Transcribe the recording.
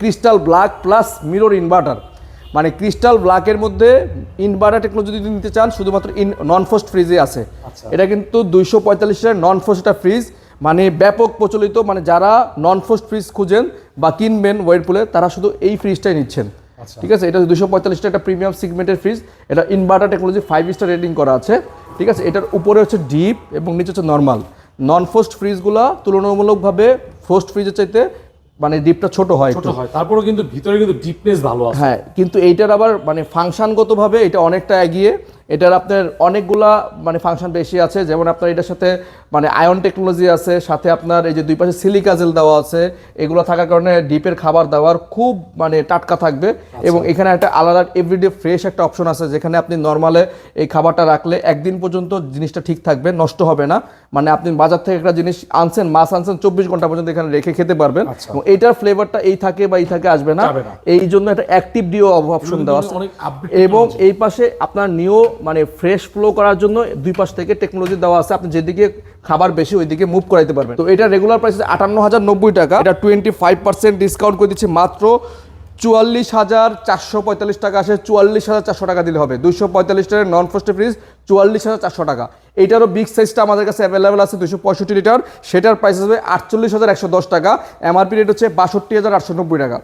Crystal black plus mirror inverter, মানে crystal ব্ল্যাকের মধ্যে ইনভার্টার টেকনোলজি যদি নিতে চান শুধুমাত্র নন ফ্রস্ট ফ্রিজে আছে। এটা কিন্তু 245 টাকার নন ফ্রস্ট একটা ফ্রিজ, মানে ব্যাপক প্রচলিত, মানে যারা নন ফ্রস্ট ফ্রিজ খুঁজেন বা কিনবেন ওয়ার্লপুলে তারা শুধু এই ফ্রিজটাই নিচ্ছেন। ঠিক আছে, এটা 245 টাকা একটা প্রিমিয়াম সেগমেন্টের ফ্রিজ। এটা ইনভার্টার টেকনোলজি 5 স্টার রেটিং করা আছে। ঠিক আছে, এটার উপরে হচ্ছে ডিপ এবং নিচে হচ্ছে নর্মাল। নন ফ্রস্ট ফ্রিজগুলো তুলনামূলকভাবে ফ্রস্ট ফ্রিজের চাইতে মানে ডিপটা ছোট হয়, তারপরেও কিন্তু ভিতরে কিন্তু ডিপনেস ভালো আছে। হ্যাঁ, কিন্তু এইটার আবার মানে ফাংশনগতভাবে এটা অনেকটা এগিয়ে। এটার আপনার অনেকগুলা মানে ফাংশন বেশি আছে, যেমন আপনার এটার সাথে মানে আয়ন টেকনোলজি আছে, সাথে আপনার এই যে দুই পাশে সিলিকা জেল দেওয়া আছে, এগুলো থাকার কারণে ডিপের খাবার দাবার খুব মানে টাটকা থাকবে। এবং এখানে একটা আলাদা এভরিডে ফ্রেশ একটা অপশন আছে, যেখানে আপনি নর্মালে এই খাবারটা রাখলে একদিন পর্যন্ত জিনিসটা ঠিক থাকবে, নষ্ট হবে না। মানে আপনি বাজার থেকে একটা জিনিস আনছেন, মাছ আনছেন, 24 ঘন্টা পর্যন্ত এখানে রেখে খেতে পারবেন। এবং এইটার ফ্লেভারটা এই থাকে বা এই থাকে আসবে না, এই জন্য একটা অ্যাক্টিভ ডিও অপশন দেওয়া আছে। এবং এই পাশে আপনার নিউ মানে ফ্রেশ ফ্লো করার জন্য দুই পাশ থেকে টেকনোলজি দেওয়া আছে, আপনি যেদিকে খাবার বেশি ওইদিকে মুভ করাইতে পারবেন। তো এটা রেগুলার প্রাইস 58,090 টাকা, এটা 25% ডিসকাউন্ট করে দিচ্ছে মাত্র 44,445 টাকা আসে। 44,400 টাকা দিলে হবে। 245 টাকার নন ফ্রস্টেড ফ্রিজ 44,400 টাকা। এইটারও বিগ সাইজটা আমাদের কাছে অ্যাভেলেবেল আছে 265 লিটার, সেটার প্রাইস আসবে 48,110 টাকা। এমআরপি রেট হচ্ছে 62,890 টাকা।